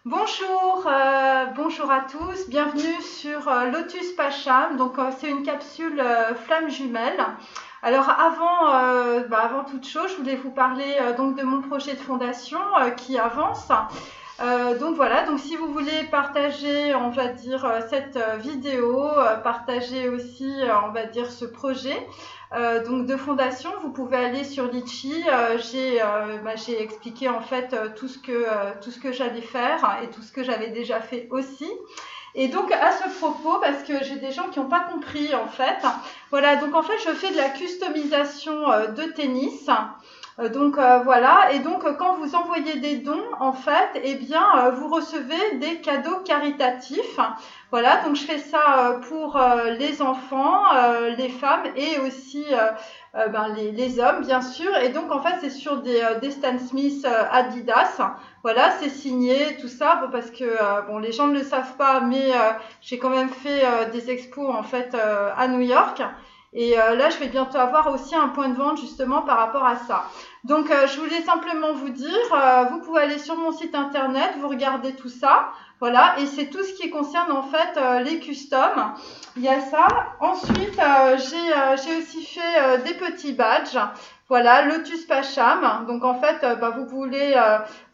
Bonjour, bonjour à tous, bienvenue sur Lotus Pacham. Donc c'est une capsule flamme jumelle. Alors avant toute chose, je voulais vous parler donc de mon projet de fondation qui avance. Donc voilà, donc si vous voulez partager, on va dire, cette vidéo, partager aussi, on va dire, ce projet donc de fondation, vous pouvez aller sur Litchi. J'ai expliqué en fait tout ce que j'allais faire et tout ce que j'avais déjà fait aussi. Et donc à ce propos, parce que j'ai des gens qui n'ont pas compris en fait, voilà, donc en fait je fais de la customisation de tennis. Voilà, et donc quand vous envoyez des dons, en fait, eh bien, vous recevez des cadeaux caritatifs. Voilà, donc je fais ça pour les enfants, les femmes et aussi les hommes, bien sûr. Et donc, en fait, c'est sur des Stan Smith Adidas. Voilà, c'est signé, tout ça, bon, parce que bon, les gens ne le savent pas, mais j'ai quand même fait des expos en fait à New York. Et là, je vais bientôt avoir aussi un point de vente justement par rapport à ça. Donc, je voulais simplement vous dire, vous pouvez aller sur mon site internet, vous regardez tout ça. Voilà, et c'est tout ce qui concerne en fait les customs. Il y a ça. Ensuite, j'ai aussi fait des petits badges. Voilà, Lotus Pacham. Donc en fait, vous voulez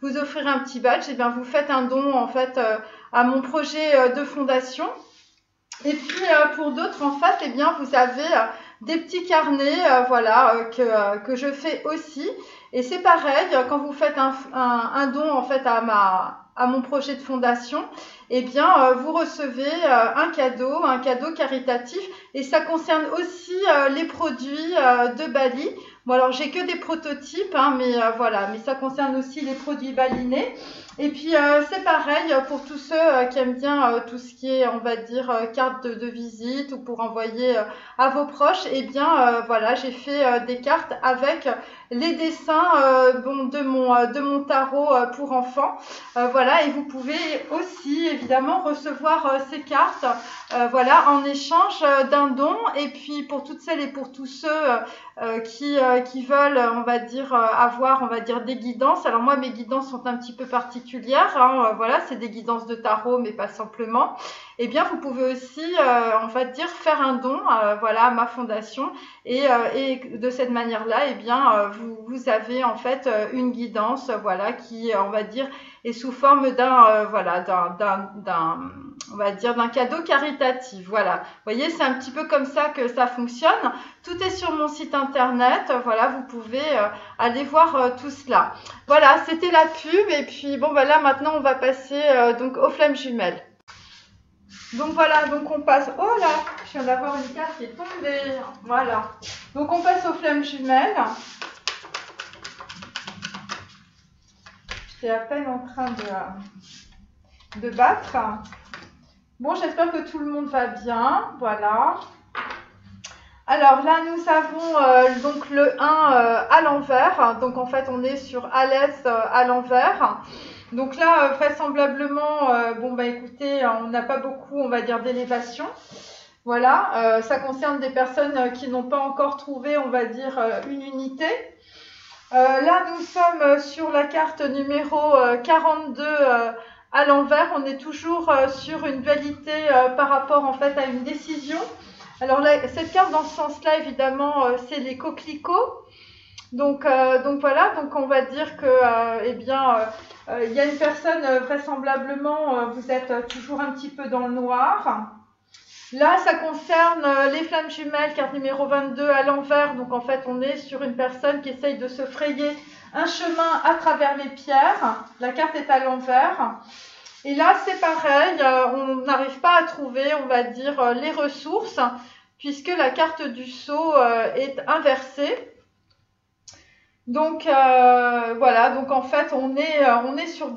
vous offrir un petit badge, et bien vous faites un don en fait à mon projet de fondation. Et puis pour d'autres, en fait, eh bien, vous avez des petits carnets, que je fais aussi. Et c'est pareil, quand vous faites un don en fait à mon projet de fondation, eh bien, vous recevez un cadeau caritatif. Et ça concerne aussi les produits de Bali. Bon, alors j'ai que des prototypes, hein, mais voilà, mais ça concerne aussi les produits balinés. Et puis c'est pareil pour tous ceux qui aiment bien tout ce qui est, on va dire, carte de visite ou pour envoyer à vos proches. Eh bien voilà, j'ai fait des cartes avec les dessins de mon tarot pour enfants. Voilà, et vous pouvez aussi évidemment recevoir ces cartes voilà, en échange d'un don. Et puis pour toutes celles et pour tous ceux qui veulent, on va dire, avoir, on va dire, des guidances. Alors moi, mes guidances sont un petit peu particulières. Hein, voilà, c'est des guidances de tarot, mais pas simplement. Eh bien, vous pouvez aussi, on va dire, faire un don, voilà, à ma fondation. Et de cette manière-là, eh bien, vous avez en fait une guidance, voilà, qui, on va dire, est sous forme on va dire, d'un cadeau caritatif. Voilà. Vous voyez, c'est un petit peu comme ça que ça fonctionne. Tout est sur mon site internet. Voilà, vous pouvez aller voir tout cela. Voilà, c'était la pub. Et puis, bon, là, maintenant, on va passer donc aux flammes jumelles. Donc voilà, donc on passe. Oh là, je viens d'avoir une carte qui est tombée. Voilà. Donc on passe aux flammes jumelles. J'étais à peine en train de battre. Bon, j'espère que tout le monde va bien. Voilà. Alors là, nous avons donc le 1 à l'envers. Donc en fait, on est sur Alès à l'envers. Donc là, vraisemblablement, écoutez, on n'a pas beaucoup, on va dire, d'élévation. Voilà, ça concerne des personnes qui n'ont pas encore trouvé, on va dire, une unité. Là, nous sommes sur la carte numéro 42 à l'envers. On est toujours sur une dualité par rapport en fait à une décision. Alors là, cette carte dans ce sens-là, évidemment, c'est les coquelicots. Donc voilà, donc on va dire que il y a une personne vraisemblablement, vous êtes toujours un petit peu dans le noir. Là, ça concerne les flammes jumelles, carte numéro 22 à l'envers. Donc en fait, on est sur une personne qui essaye de se frayer un chemin à travers les pierres. La carte est à l'envers. Et là, c'est pareil, on n'arrive pas à trouver, on va dire, les ressources, puisque la carte du sceau est inversée. Donc voilà, donc en fait, on est sur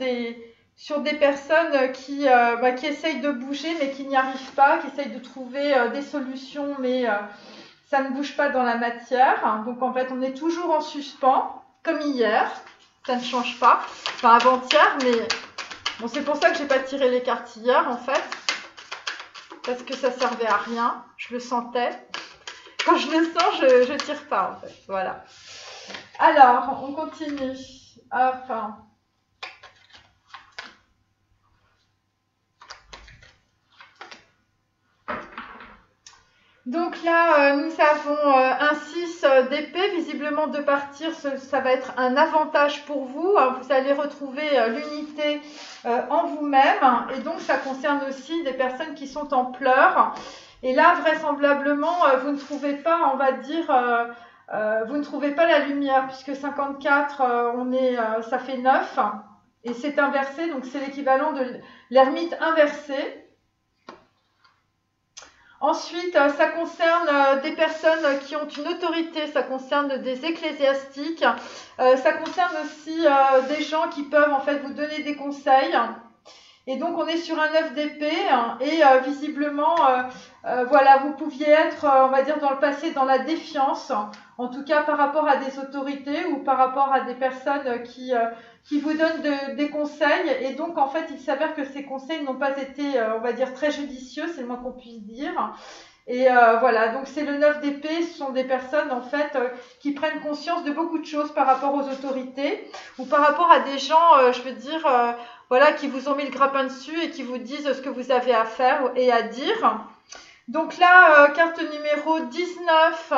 des personnes qui essayent de bouger mais qui n'y arrivent pas, qui essayent de trouver des solutions mais ça ne bouge pas dans la matière. Donc en fait, on est toujours en suspens, comme hier, ça ne change pas, enfin avant-hier, mais bon, c'est pour ça que j'ai pas tiré les cartes hier en fait, parce que ça servait à rien, je le sentais. Quand je le sens, je tire pas en fait, voilà. Alors, on continue. Enfin. Donc là, nous avons un 6 d'épée. Visiblement, de partir, ça va être un avantage pour vous. Vous allez retrouver l'unité en vous-même. Et donc, ça concerne aussi des personnes qui sont en pleurs. Et là, vraisemblablement, vous ne trouvez pas, on va dire, vous ne trouvez pas la lumière, puisque 54, ça fait 9. Et c'est inversé, donc c'est l'équivalent de l'ermite inversé. Ensuite, ça concerne des personnes qui ont une autorité, ça concerne des ecclésiastiques, ça concerne aussi des gens qui peuvent en fait vous donner des conseils. Et donc on est sur un 9 d'épée et visiblement, voilà, vous pouviez être, on va dire dans le passé, dans la défiance, en tout cas par rapport à des autorités ou par rapport à des personnes qui vous donnent des conseils. Et donc en fait, il s'avère que ces conseils n'ont pas été, on va dire, très judicieux, c'est le moins qu'on puisse dire. Et voilà, donc c'est le 9 d'épée, ce sont des personnes en fait qui prennent conscience de beaucoup de choses par rapport aux autorités ou par rapport à des gens, je veux dire, voilà, qui vous ont mis le grappin dessus et qui vous disent ce que vous avez à faire et à dire. Donc là, carte numéro 19,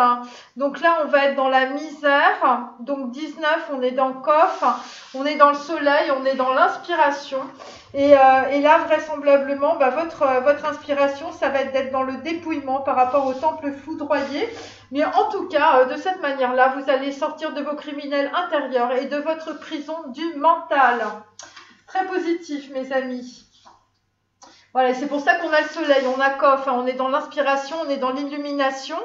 donc là on va être dans la misère, donc 19 on est dans le coffre, on est dans le soleil, on est dans l'inspiration, et là vraisemblablement votre inspiration ça va être d'être dans le dépouillement par rapport au temple foudroyé, mais en tout cas de cette manière-là vous allez sortir de vos criminels intérieurs et de votre prison du mental. Très positif mes amis. Voilà, c'est pour ça qu'on a le soleil, on a Kof, on est dans l'inspiration, on est dans l'illumination.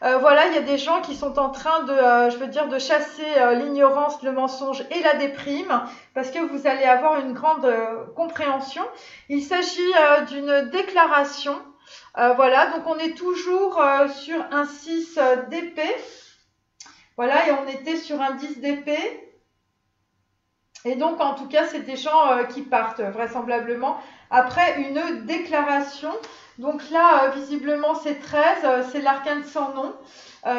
Voilà, il y a des gens qui sont en train de, je veux dire, de chasser l'ignorance, le mensonge et la déprime, parce que vous allez avoir une grande compréhension. Il s'agit d'une déclaration. Voilà, donc on est toujours sur un 6 d'épée. Voilà, et on était sur un 10 d'épée. Et donc, en tout cas, c'est des gens qui partent vraisemblablement après une déclaration. Donc là, visiblement, c'est 13, c'est l'arcane sans nom.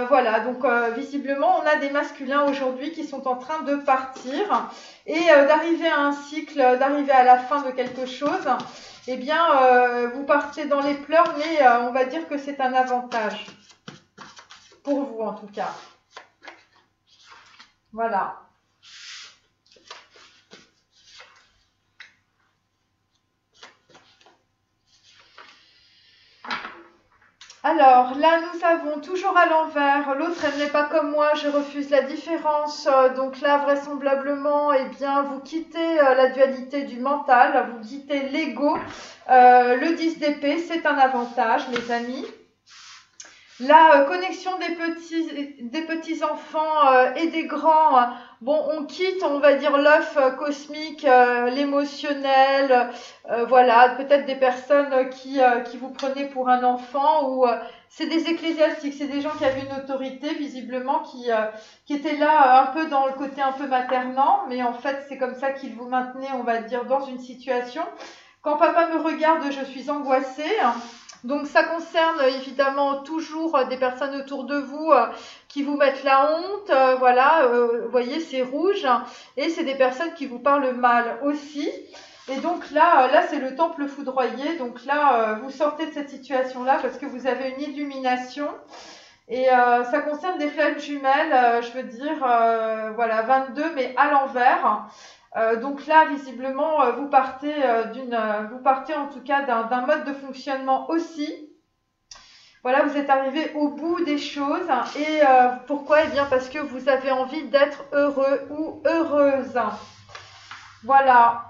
Voilà, donc visiblement, on a des masculins aujourd'hui qui sont en train de partir et d'arriver à un cycle, d'arriver à la fin de quelque chose. Eh bien, vous partez dans les pleurs, mais on va dire que c'est un avantage. Pour vous, en tout cas. Voilà. Alors là, nous avons toujours à l'envers. L'autre, elle n'est pas comme moi, je refuse la différence. Donc là, vraisemblablement, eh bien, vous quittez la dualité du mental, vous quittez l'ego. Le 10 d'épée, c'est un avantage, mes amis. La connexion des petits enfants et des grands, bon, on quitte, on va dire, l'œuf cosmique, l'émotionnel, voilà, peut-être des personnes qui vous prenaient pour un enfant ou c'est des ecclésiastiques, c'est des gens qui avaient une autorité visiblement qui étaient là un peu dans le côté un peu maternant, mais en fait c'est comme ça qu'ils vous maintenaient, on va dire, dans une situation. Quand papa me regarde, je suis angoissée. Donc ça concerne évidemment toujours des personnes autour de vous qui vous mettent la honte, voilà, vous voyez c'est rouge, et c'est des personnes qui vous parlent mal aussi. Et donc là c'est le temple foudroyé, donc là vous sortez de cette situation-là parce que vous avez une illumination. Et ça concerne des flammes jumelles, je veux dire, voilà, 22 mais à l'envers. Donc là, visiblement, vous partez en tout cas d'un mode de fonctionnement aussi. Voilà, vous êtes arrivé au bout des choses. Et pourquoi? Eh bien, parce que vous avez envie d'être heureux ou heureuse. Voilà.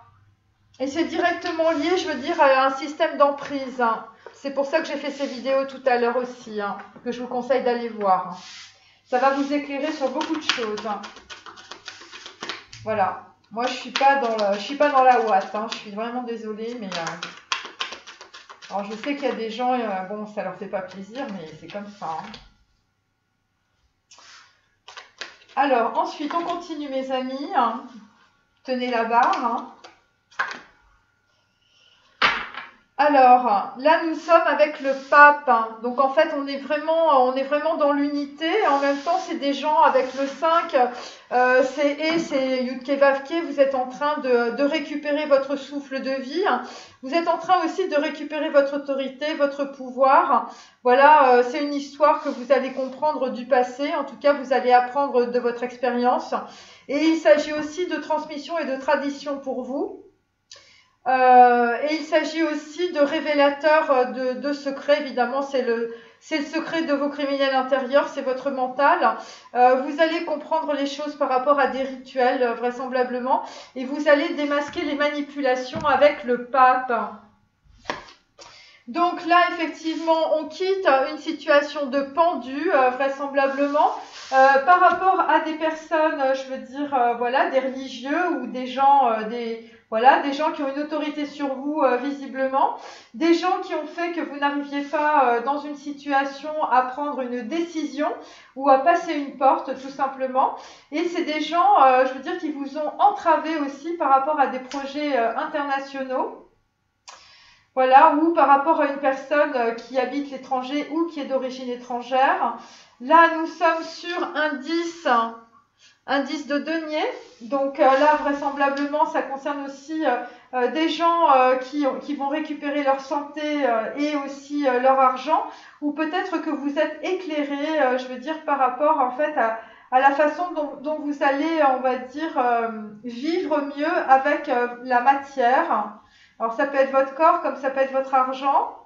Et c'est directement lié, je veux dire, à un système d'emprise. C'est pour ça que j'ai fait ces vidéos tout à l'heure aussi, que je vous conseille d'aller voir. Ça va vous éclairer sur beaucoup de choses. Voilà. Moi, je suis pas dans la ouate. Je suis vraiment désolée, mais alors je sais qu'il y a des gens, bon, ça leur fait pas plaisir, mais c'est comme ça. Alors, ensuite, on continue, mes amis. Tenez la barre. Alors, là, nous sommes avec le pape, hein. Donc, en fait, on est vraiment dans l'unité. En même temps, c'est des gens avec le 5, c'est Yudke Vavke. Vous êtes en train de récupérer votre souffle de vie. Vous êtes en train aussi de récupérer votre autorité, votre pouvoir. Voilà, c'est une histoire que vous allez comprendre du passé. En tout cas, vous allez apprendre de votre expérience. Et il s'agit aussi de transmission et de tradition pour vous. Et il s'agit aussi de révélateurs de secrets. Évidemment, c'est le secret de vos criminels intérieurs, c'est votre mental. Vous allez comprendre les choses par rapport à des rituels, vraisemblablement, et vous allez démasquer les manipulations avec le pape. Donc là, effectivement, on quitte une situation de pendu, vraisemblablement, par rapport à des personnes, je veux dire, voilà, des religieux ou des gens, voilà, des gens qui ont une autorité sur vous, visiblement, des gens qui ont fait que vous n'arriviez pas dans une situation à prendre une décision ou à passer une porte, tout simplement. Et c'est des gens, je veux dire, qui vous ont entravé aussi par rapport à des projets internationaux. Voilà, ou par rapport à une personne qui habite l'étranger ou qui est d'origine étrangère. Là, nous sommes sur un 10 de denier. Donc là, vraisemblablement, ça concerne aussi des gens qui vont récupérer leur santé et aussi leur argent. Ou peut-être que vous êtes éclairé, je veux dire, par rapport en fait à la façon dont vous allez, on va dire, vivre mieux avec la matière. Alors ça peut être votre corps comme ça peut être votre argent.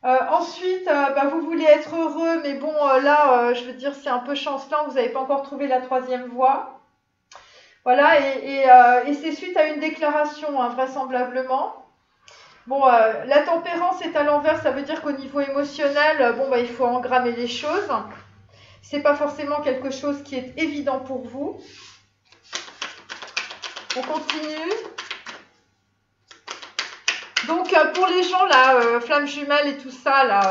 Ensuite, vous voulez être heureux, mais bon, là, je veux dire, c'est un peu chancelant, vous n'avez pas encore trouvé la troisième voie. Voilà, et c'est suite à une déclaration, hein, vraisemblablement. Bon, la tempérance est à l'envers, ça veut dire qu'au niveau émotionnel, il faut engrammer les choses. C'est pas forcément quelque chose qui est évident pour vous. On continue. Donc pour les gens là, flammes jumelles et tout ça là,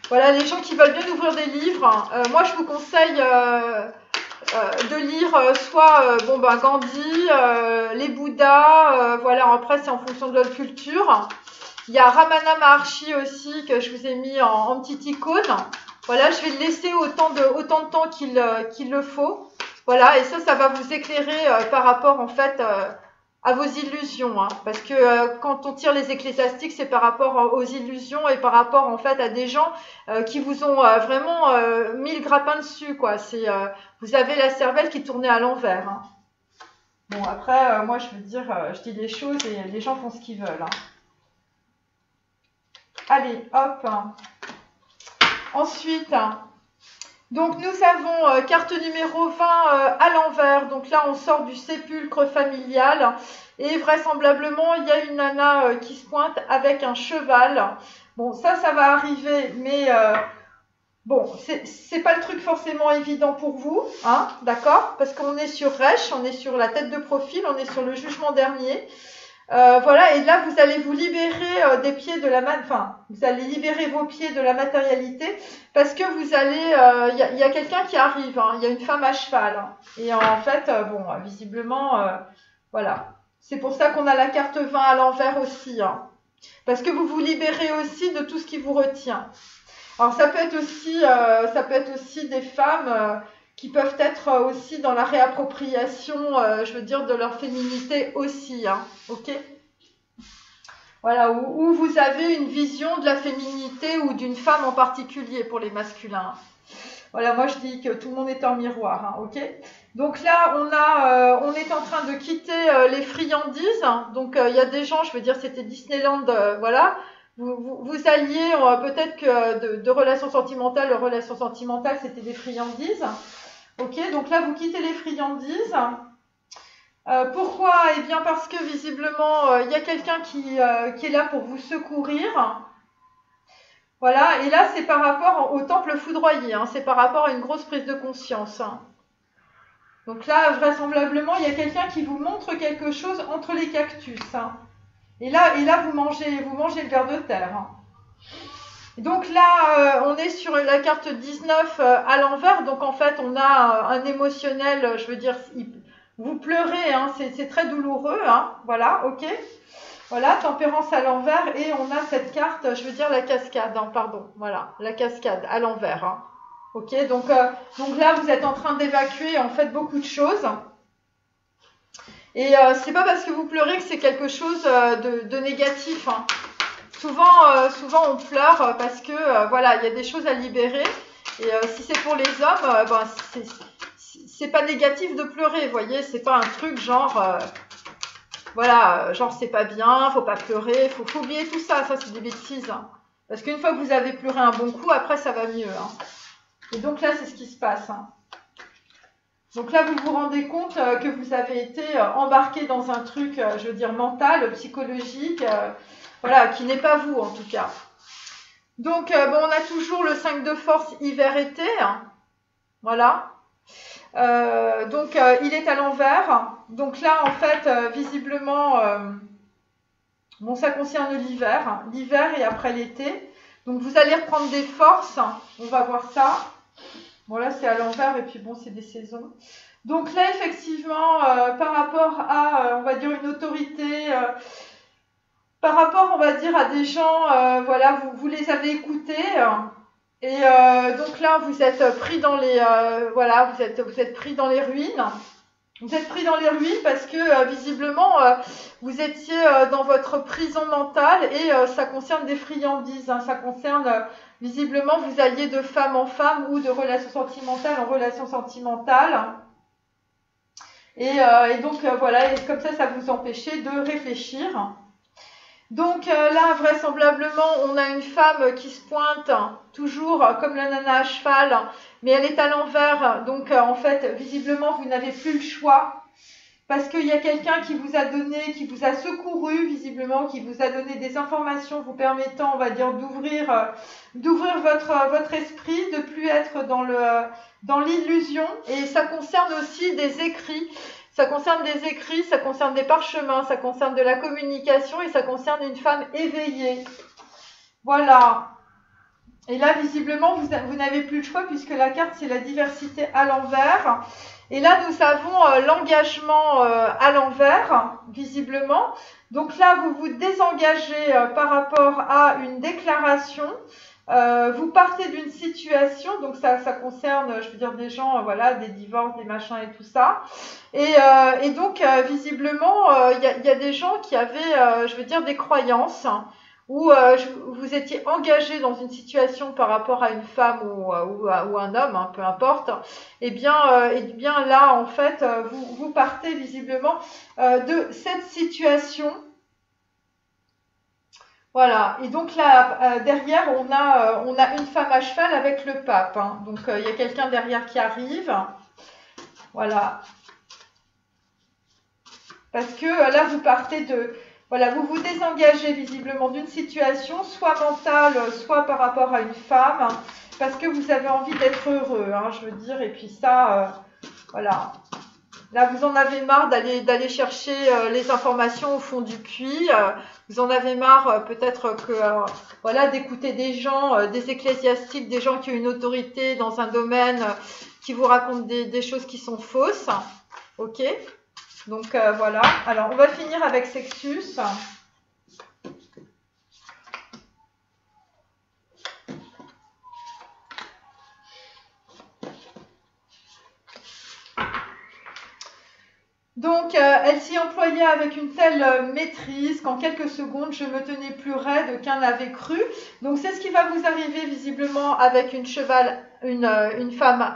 voilà, les gens qui veulent bien ouvrir des livres, moi je vous conseille de lire soit Gandhi, les Bouddhas, voilà, après c'est en fonction de votre culture. Il y a Ramana Maharshi aussi que je vous ai mis en petite icône. Voilà, je vais le laisser autant de temps qu'il le faut. Voilà, et ça va vous éclairer par rapport en fait à vos illusions, hein, parce que quand on tire les ecclésiastiques, c'est par rapport aux illusions et par rapport en fait à des gens qui vous ont vraiment mis le grappin dessus, quoi. Vous avez la cervelle qui tournait à l'envers, hein. Bon, après, moi, je veux dire, je dis les choses et les gens font ce qu'ils veulent, hein. Allez, hop. Ensuite, donc nous avons carte numéro 20 à l'envers. Donc là, on sort du sépulcre familial. Et vraisemblablement, il y a une nana qui se pointe avec un cheval. Bon, ça va arriver, mais bon, c'est pas le truc forcément évident pour vous, hein, d'accord? Parce qu'on est sur Resh, on est sur la tête de profil, on est sur le jugement dernier. Voilà, et là vous allez vous libérer des pieds de vous allez libérer vos pieds de la matérialité parce que vous allez, y a quelqu'un qui arrive, hein, il y a une femme à cheval, hein, et en fait, visiblement, voilà, c'est pour ça qu'on a la carte 20 à l'envers aussi, hein, parce que vous vous libérez aussi de tout ce qui vous retient. Alors ça peut être aussi des femmes qui peuvent être aussi dans la réappropriation, je veux dire, de leur féminité aussi, hein, ok? Voilà, où vous avez une vision de la féminité ou d'une femme en particulier pour les masculins. Voilà, moi je dis que tout le monde est en miroir, hein, ok? Donc là, on est en train de quitter les friandises. Donc il y a des gens, je veux dire, c'était Disneyland, voilà. Vous alliez peut-être que de relations sentimentales, c'était des friandises. Ok, donc là, vous quittez les friandises. Pourquoi? Eh bien, parce que visiblement, il y a quelqu'un qui est là pour vous secourir. Voilà, et là, c'est par rapport au temple foudroyé, hein, c'est par rapport à une grosse prise de conscience, hein. Donc là, vraisemblablement, il y a quelqu'un qui vous montre quelque chose entre les cactus, hein. Et là, vous mangez le ver de terre, hein. Donc là, on est sur la carte 19 à l'envers. Donc en fait, on a un émotionnel, je veux dire, vous pleurez, hein, c'est très douloureux, hein, voilà, ok. Voilà, tempérance à l'envers et on a cette carte, je veux dire la cascade, hein, pardon, voilà, la cascade à l'envers. Hein. Ok, donc là vous êtes en train d'évacuer en fait beaucoup de choses. Et c'est pas parce que vous pleurez que c'est quelque chose de négatif. Hein. Souvent on pleure parce que voilà, il y a des choses à libérer. Et si c'est pour les hommes, ben, c'est pas négatif de pleurer, vous voyez, c'est pas un truc genre voilà, genre c'est pas bien, faut pas pleurer, faut oublier tout ça, ça c'est des bêtises. Hein. Parce qu'une fois que vous avez pleuré un bon coup, après ça va mieux. Hein. Et donc là, c'est ce qui se passe. Hein. Donc là, vous vous rendez compte que vous avez été embarqué dans un truc, je veux dire, mental, psychologique, voilà, qui n'est pas vous en tout cas. Donc, bon, on a toujours le 5 de force hiver-été. Hein. Voilà. Donc, il est à l'envers. Donc là, en fait, visiblement, bon, ça concerne l'hiver. Hein. L'hiver et après l'été. Donc, vous allez reprendre des forces. On va voir ça. Bon, là, c'est à l'envers et puis bon, c'est des saisons. Donc là, effectivement, par rapport à, on va dire, une autorité, par rapport, on va dire, à des gens, voilà, vous les avez écoutés. Et donc là, vous êtes pris dans les, voilà, vous êtes pris dans les ruines. Vous êtes pris dans les ruines parce que visiblement, vous étiez dans votre prison mentale et ça concerne des friandises. Hein, ça concerne visiblement, vous alliez de femme en femme ou de relation sentimentale en relation sentimentale. Et donc voilà, et comme ça vous empêchait de réfléchir. Donc là, vraisemblablement, on a une femme qui se pointe, toujours comme la nana à cheval, mais elle est à l'envers. Donc en fait, visiblement, vous n'avez plus le choix. Parce qu'il y a quelqu'un qui vous a donné, qui vous a secouru, visiblement, qui vous a donné des informations vous permettant, on va dire, d'ouvrir votre esprit, de plus être dans l'illusion. Et ça concerne aussi des écrits. Ça concerne des écrits, ça concerne des parchemins, ça concerne de la communication et ça concerne une femme éveillée. Voilà. Et là, visiblement, vous n'avez plus le choix puisque la carte, c'est la diversité à l'envers. Et là, nous avons l'engagement à l'envers, visiblement. Donc là, vous vous désengagez par rapport à une déclaration. Vous partez d'une situation, donc ça concerne, je veux dire, des gens, voilà, des divorces, des machins et tout ça. Et donc, visiblement, il y a des gens qui avaient, je veux dire, des croyances où vous étiez engagé dans une situation par rapport à une femme ou un homme, hein, peu importe. Et bien là, en fait, vous partez visiblement de cette situation. Voilà, et donc là, derrière, on a une femme à cheval avec le pape. Hein. Donc, il y a quelqu'un derrière qui arrive. Voilà. Parce que là, vous partez de... Voilà, vous vous désengagez visiblement d'une situation, soit mentale, soit par rapport à une femme, parce que vous avez envie d'être heureux, hein, je veux dire. Et puis ça, voilà. Là, vous en avez marre d'aller chercher les informations au fond du puits. Vous en avez marre peut-être que voilà, d'écouter des gens, des ecclésiastiques, des gens qui ont une autorité dans un domaine qui vous racontent des choses qui sont fausses. Ok. Donc voilà. Alors, on va finir avec Sextus. Donc, elle s'y employait avec une telle maîtrise qu'en quelques secondes, je me tenais plus raide qu'un n'avait cru. Donc, c'est ce qui va vous arriver visiblement avec une femme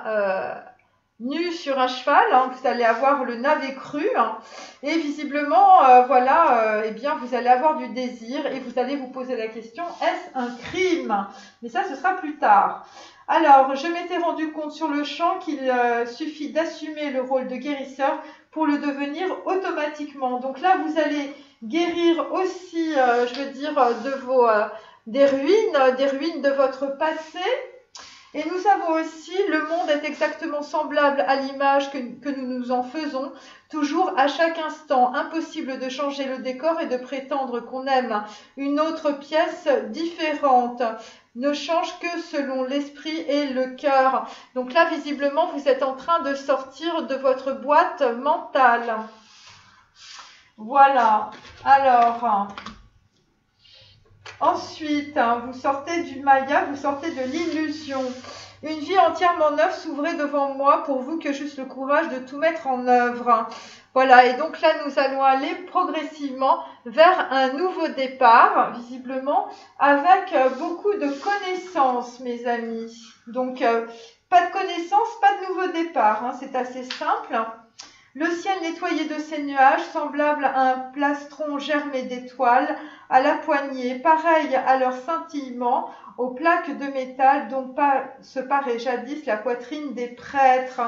nue sur un cheval. Hein. Vous allez avoir le navet cru. Hein. Et visiblement, voilà, eh bien, vous allez avoir du désir et vous allez vous poser la question, est-ce un crime? Mais ça, ce sera plus tard. Alors, je m'étais rendu compte sur le champ qu'il suffit d'assumer le rôle de guérisseur pour le devenir automatiquement. Donc là, vous allez guérir aussi, je veux dire, des ruines de votre passé. Et nous savons aussi, le monde est exactement semblable à l'image que nous nous en faisons, toujours à chaque instant. Impossible de changer le décor et de prétendre qu'on aime une autre pièce différente. Ne change que selon l'esprit et le cœur. Donc là, visiblement, vous êtes en train de sortir de votre boîte mentale. Voilà. Alors, ensuite, vous sortez du Maya, vous sortez de l'illusion. Une vie entièrement neuve s'ouvrait devant moi pour vous que j'eusse le courage de tout mettre en œuvre. Voilà, et donc là, nous allons aller progressivement vers un nouveau départ, visiblement, avec beaucoup de connaissances, mes amis. Donc, pas de connaissances, pas de nouveau départ, hein, c'est assez simple. Le ciel nettoyé de ces nuages, semblable à un plastron germé d'étoiles, à la poignée, pareil à leur scintillement, aux plaques de métal dont se parait jadis la poitrine des prêtres.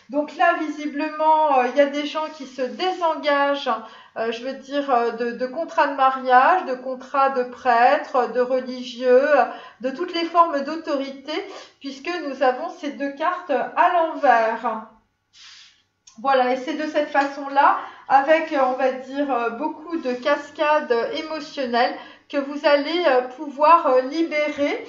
Donc là, visiblement, il y a des gens qui se désengagent, je veux dire, de contrats de mariage, de contrats de prêtres, de religieux, de toutes les formes d'autorité, puisque nous avons ces deux cartes à l'envers. Voilà, et c'est de cette façon-là, avec, on va dire, beaucoup de cascades émotionnelles, que vous allez pouvoir libérer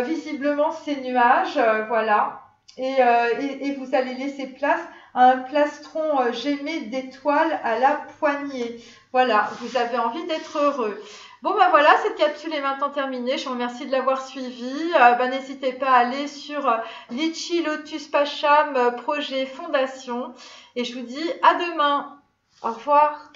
visiblement ces nuages, voilà. Et vous allez laisser place à un plastron gémé d'étoiles à la poignée. Voilà, vous avez envie d'être heureux. Bon ben voilà, cette capsule est maintenant terminée. Je vous remercie de l'avoir suivie. N'hésitez pas à aller sur Litchi Lotus Pacham projet fondation. Et je vous dis à demain. Au revoir.